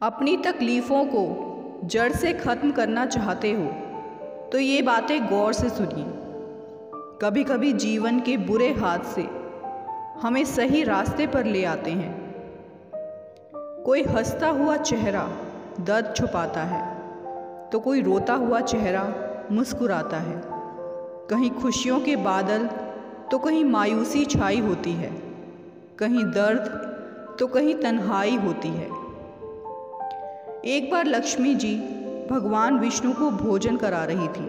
अपनी तकलीफ़ों को जड़ से ख़त्म करना चाहते हो तो ये बातें गौर से सुनिए। कभी कभी जीवन के बुरे हाथ से हमें सही रास्ते पर ले आते हैं। कोई हंसता हुआ चेहरा दर्द छुपाता है तो कोई रोता हुआ चेहरा मुस्कुराता है। कहीं खुशियों के बादल तो कहीं मायूसी छाई होती है, कहीं दर्द तो कहीं तन्हाई होती है। एक बार लक्ष्मी जी भगवान विष्णु को भोजन करा रही थी।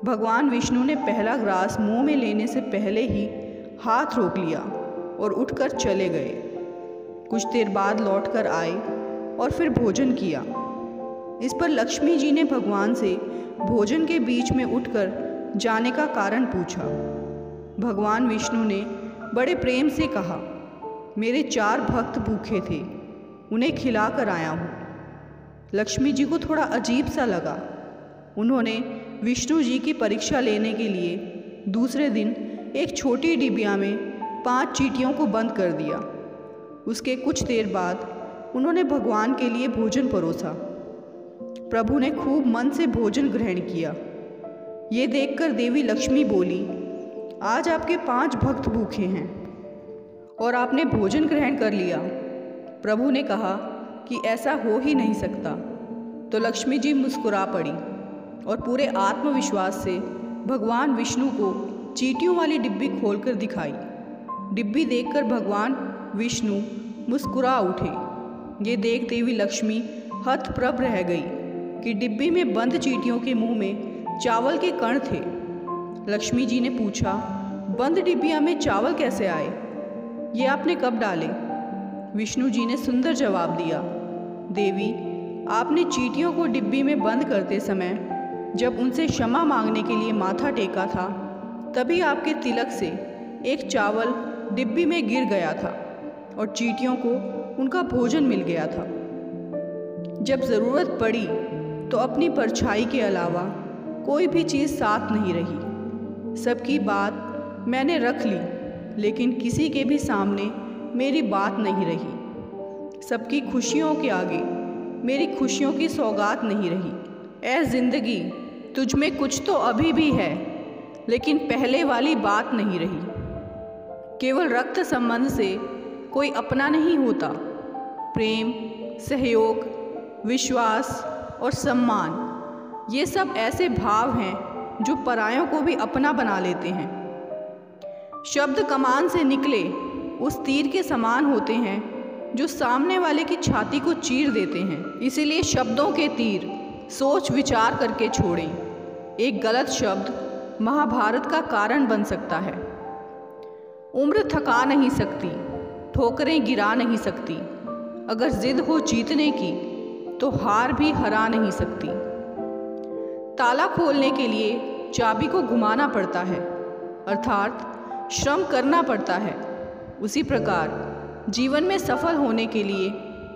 भगवान विष्णु ने पहला ग्रास मुंह में लेने से पहले ही हाथ रोक लिया और उठकर चले गए। कुछ देर बाद लौटकर आए और फिर भोजन किया। इस पर लक्ष्मी जी ने भगवान से भोजन के बीच में उठकर जाने का कारण पूछा। भगवान विष्णु ने बड़े प्रेम से कहा, मेरे 4 भक्त भूखे थे, उन्हें खिलाकर आया हूँ। लक्ष्मी जी को थोड़ा अजीब सा लगा। उन्होंने विष्णु जी की परीक्षा लेने के लिए दूसरे दिन एक छोटी डिबिया में 5 चींटियों को बंद कर दिया। उसके कुछ देर बाद उन्होंने भगवान के लिए भोजन परोसा। प्रभु ने खूब मन से भोजन ग्रहण किया। ये देखकर देवी लक्ष्मी बोली, आज आपके 5 भक्त भूखे हैं और आपने भोजन ग्रहण कर लिया। प्रभु ने कहा कि ऐसा हो ही नहीं सकता। तो लक्ष्मी जी मुस्कुरा पड़ी और पूरे आत्मविश्वास से भगवान विष्णु को चींटियों वाली डिब्बी खोलकर दिखाई। डिब्बी देखकर भगवान विष्णु मुस्कुरा उठे। ये देख देवी लक्ष्मी हतप्रभ रह गई कि डिब्बी में बंद चींटियों के मुंह में चावल के कण थे। लक्ष्मी जी ने पूछा, बंद डिब्बिया में चावल कैसे आए? ये आपने कब डाले? विष्णु जी ने सुंदर जवाब दिया, देवी, आपने चींटियों को डिब्बी में बंद करते समय जब उनसे क्षमा मांगने के लिए माथा टेका था, तभी आपके तिलक से एक चावल डिब्बी में गिर गया था और चींटियों को उनका भोजन मिल गया था। जब ज़रूरत पड़ी तो अपनी परछाई के अलावा कोई भी चीज़ साथ नहीं रही। सबकी बात मैंने रख ली, लेकिन किसी के भी सामने मेरी बात नहीं रही। सबकी खुशियों के आगे मेरी खुशियों की सौगात नहीं रही। ऐ ज़िंदगी, तुझ में कुछ तो अभी भी है, लेकिन पहले वाली बात नहीं रही। केवल रक्त संबंध से कोई अपना नहीं होता। प्रेम, सहयोग, विश्वास और सम्मान, ये सब ऐसे भाव हैं जो परायों को भी अपना बना लेते हैं। शब्द कमान से निकले उस तीर के समान होते हैं जो सामने वाले की छाती को चीर देते हैं। इसीलिए शब्दों के तीर सोच विचार करके छोड़ें। एक गलत शब्द महाभारत का कारण बन सकता है। उम्र थका नहीं सकती, ठोकरें गिरा नहीं सकती। अगर जिद हो जीतने की तो हार भी हरा नहीं सकती। ताला खोलने के लिए चाबी को घुमाना पड़ता है, अर्थात श्रम करना पड़ता है। उसी प्रकार जीवन में सफल होने के लिए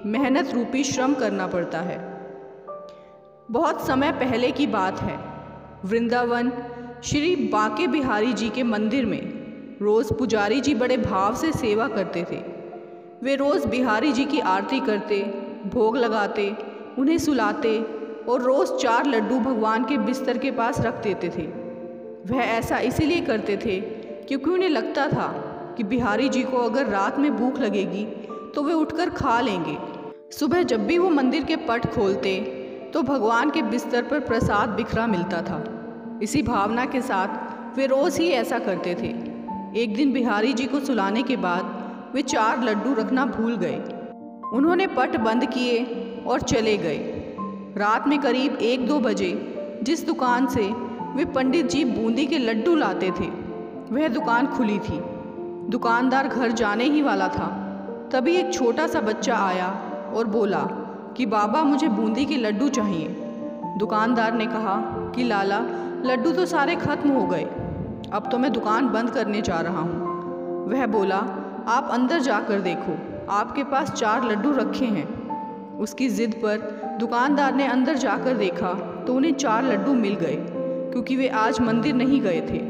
मेहनत रूपी श्रम करना पड़ता है। बहुत समय पहले की बात है। वृंदावन श्री बांके बिहारी जी के मंदिर में रोज़ पुजारी जी बड़े भाव से सेवा करते थे। वे रोज़ बिहारी जी की आरती करते, भोग लगाते, उन्हें सुलाते और रोज़ 4 लड्डू भगवान के बिस्तर के पास रख देते थे। वह ऐसा इसीलिए करते थे क्योंकि उन्हें लगता था कि बिहारी जी को अगर रात में भूख लगेगी तो वे उठकर खा लेंगे। सुबह जब भी वो मंदिर के पट खोलते तो भगवान के बिस्तर पर प्रसाद बिखरा मिलता था। इसी भावना के साथ वे रोज़ ही ऐसा करते थे। एक दिन बिहारी जी को सुलाने के बाद वे 4 लड्डू रखना भूल गए। उन्होंने पट बंद किए और चले गए। रात में करीब 1-2 बजे जिस दुकान से वे पंडित जी बूंदी के लड्डू लाते थे, वह दुकान खुली थी। दुकानदार घर जाने ही वाला था, तभी एक छोटा सा बच्चा आया और बोला कि बाबा, मुझे बूंदी के लड्डू चाहिए। दुकानदार ने कहा कि लाला, लड्डू तो सारे खत्म हो गए, अब तो मैं दुकान बंद करने जा रहा हूँ। वह बोला, आप अंदर जाकर देखो, आपके पास 4 लड्डू रखे हैं। उसकी ज़िद पर दुकानदार ने अंदर जाकर देखा तो उन्हें 4 लड्डू मिल गए, क्योंकि वे आज मंदिर नहीं गए थे।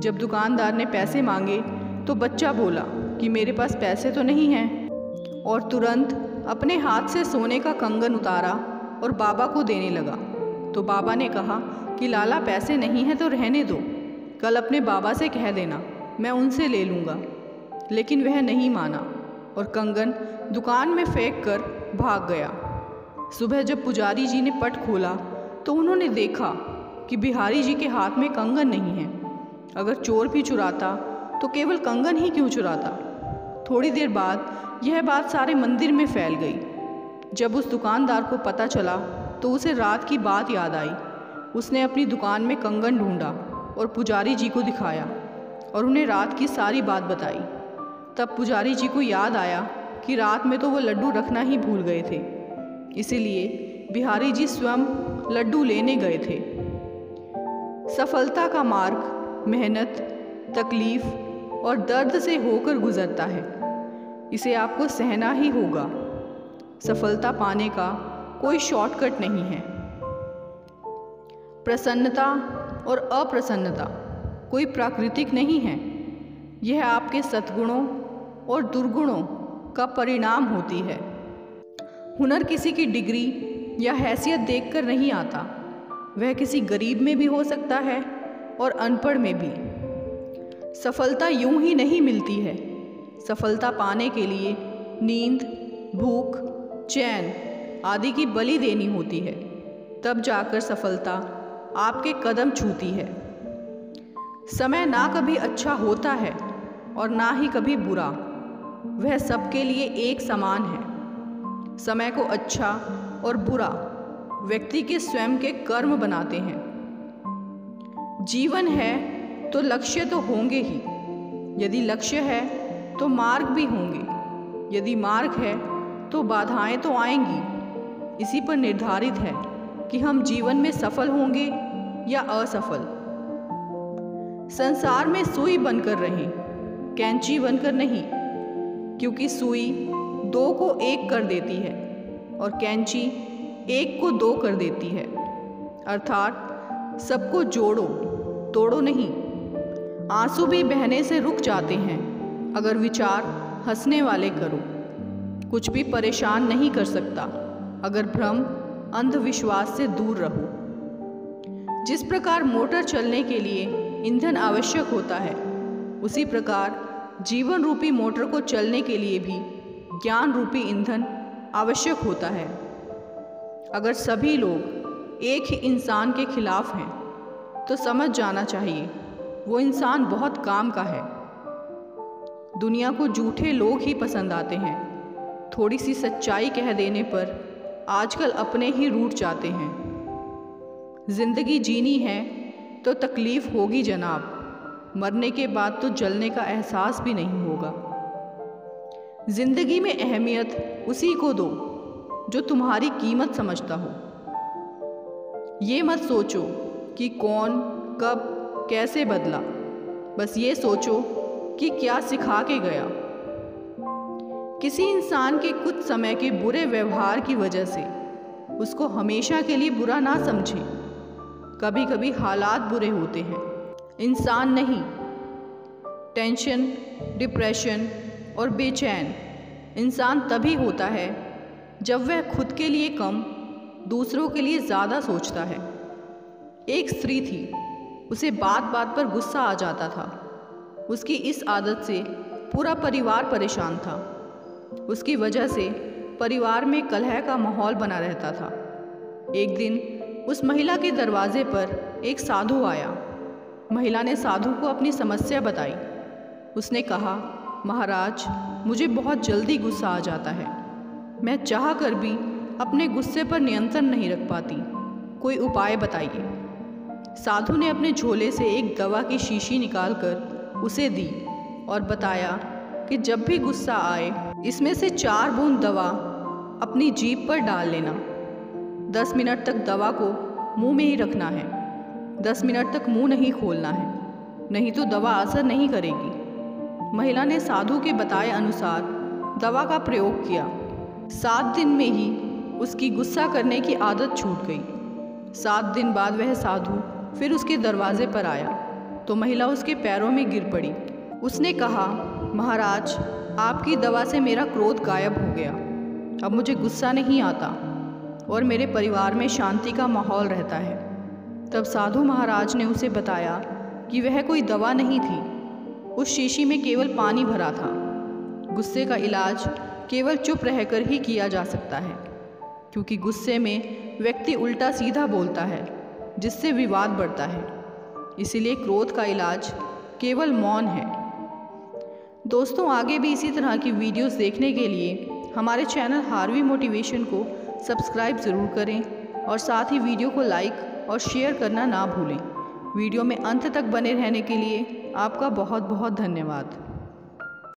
जब दुकानदार ने पैसे मांगे तो बच्चा बोला कि मेरे पास पैसे तो नहीं हैं, और तुरंत अपने हाथ से सोने का कंगन उतारा और बाबा को देने लगा तो बाबा ने कहा कि लाला पैसे नहीं हैं तो रहने दो, कल अपने बाबा से कह देना, मैं उनसे ले लूँगा। लेकिन वह नहीं माना और कंगन दुकान में फेंक कर भाग गया। सुबह जब पुजारी जी ने पट खोला तो उन्होंने देखा कि बिहारी जी के हाथ में कंगन नहीं है। अगर चोर भी चुराता तो केवल कंगन ही क्यों चुराता। थोड़ी देर बाद यह बात सारे मंदिर में फैल गई। जब उस दुकानदार को पता चला तो उसे रात की बात याद आई। उसने अपनी दुकान में कंगन ढूंढा और पुजारी जी को दिखाया और उन्हें रात की सारी बात बताई। तब पुजारी जी को याद आया कि रात में तो वो लड्डू रखना ही भूल गए थे, इसीलिए बिहारी जी स्वयं लड्डू लेने गए थे। सफलता का मार्ग मेहनत, तकलीफ और दर्द से होकर गुजरता है। इसे आपको सहना ही होगा। सफलता पाने का कोई शॉर्टकट नहीं है। प्रसन्नता और अप्रसन्नता कोई प्राकृतिक नहीं है। यह आपके सद्गुणों और दुर्गुणों का परिणाम होती है। हुनर किसी की डिग्री या हैसियत देखकर नहीं आता। वह किसी गरीब में भी हो सकता है और अनपढ़ में भी। सफलता यूं ही नहीं मिलती है। सफलता पाने के लिए नींद, भूख, चैन आदि की बलि देनी होती है। तब जाकर सफलता आपके कदम छूती है। समय ना कभी अच्छा होता है और ना ही कभी बुरा। वह सबके लिए एक समान है। समय को अच्छा और बुरा व्यक्ति के स्वयं के कर्म बनाते हैं। जीवन है तो लक्ष्य तो होंगे ही। यदि लक्ष्य है तो मार्ग भी होंगे। यदि मार्ग है तो बाधाएं तो आएंगी। इसी पर निर्धारित है कि हम जीवन में सफल होंगे या असफल। संसार में सुई बनकर रहें, कैंची बनकर नहीं, क्योंकि सुई दो को एक कर देती है और कैंची एक को दो कर देती है। अर्थात सबको जोड़ो, तोड़ो नहीं। आंसू भी बहने से रुक जाते हैं अगर विचार हंसने वाले करो। कुछ भी परेशान नहीं कर सकता अगर भ्रम, अंधविश्वास से दूर रहो। जिस प्रकार मोटर चलने के लिए ईंधन आवश्यक होता है, उसी प्रकार जीवन रूपी मोटर को चलने के लिए भी ज्ञान रूपी ईंधन आवश्यक होता है। अगर सभी लोग एक ही इंसान के खिलाफ हैं तो समझ जाना चाहिए वो इंसान बहुत काम का है। दुनिया को झूठे लोग ही पसंद आते हैं। थोड़ी सी सच्चाई कह देने पर आजकल अपने ही रूठ जाते हैं। जिंदगी जीनी है तो तकलीफ होगी जनाब। मरने के बाद तो जलने का एहसास भी नहीं होगा। जिंदगी में अहमियत उसी को दो जो तुम्हारी कीमत समझता हो। ये मत सोचो कि कौन, कब, कैसे बदला। बस ये सोचो कि क्या सिखा के गया। किसी इंसान के कुछ समय के बुरे व्यवहार की वजह से उसको हमेशा के लिए बुरा ना समझें। कभी कभी हालात बुरे होते हैं, इंसान नहीं। टेंशन, डिप्रेशन और बेचैन इंसान तभी होता है जब वह खुद के लिए कम, दूसरों के लिए ज़्यादा सोचता है। एक स्त्री थी, उसे बात बात पर गुस्सा आ जाता था। उसकी इस आदत से पूरा परिवार परेशान था। उसकी वजह से परिवार में कलह का माहौल बना रहता था। एक दिन उस महिला के दरवाजे पर एक साधु आया। महिला ने साधु को अपनी समस्या बताई। उसने कहा, महाराज, मुझे बहुत जल्दी गुस्सा आ जाता है। मैं चाह कर भी अपने गुस्से पर नियंत्रण नहीं रख पाती। कोई उपाय बताइए। साधु ने अपने झोले से एक दवा की शीशी निकालकर उसे दी और बताया कि जब भी गुस्सा आए इसमें से 4 बूंद दवा अपनी जीभ पर डाल लेना। 10 मिनट तक दवा को मुंह में ही रखना है। 10 मिनट तक मुंह नहीं खोलना है, नहीं तो दवा असर नहीं करेगी। महिला ने साधु के बताए अनुसार दवा का प्रयोग किया। 7 दिन में ही उसकी गुस्सा करने की आदत छूट गई। 7 दिन बाद वह साधु फिर उसके दरवाजे पर आया तो महिला उसके पैरों में गिर पड़ी। उसने कहा, महाराज, आपकी दवा से मेरा क्रोध गायब हो गया। अब मुझे गुस्सा नहीं आता और मेरे परिवार में शांति का माहौल रहता है। तब साधु महाराज ने उसे बताया कि वह कोई दवा नहीं थी, उस शीशी में केवल पानी भरा था। गुस्से का इलाज केवल चुप रहकर ही किया जा सकता है, क्योंकि गुस्से में व्यक्ति उल्टा सीधा बोलता है, जिससे विवाद बढ़ता है। इसीलिए क्रोध का इलाज केवल मौन है। दोस्तों, आगे भी इसी तरह की वीडियोस देखने के लिए हमारे चैनल हार्वी मोटिवेशन को सब्सक्राइब ज़रूर करें और साथ ही वीडियो को लाइक और शेयर करना ना भूलें। वीडियो में अंत तक बने रहने के लिए आपका बहुत बहुत धन्यवाद।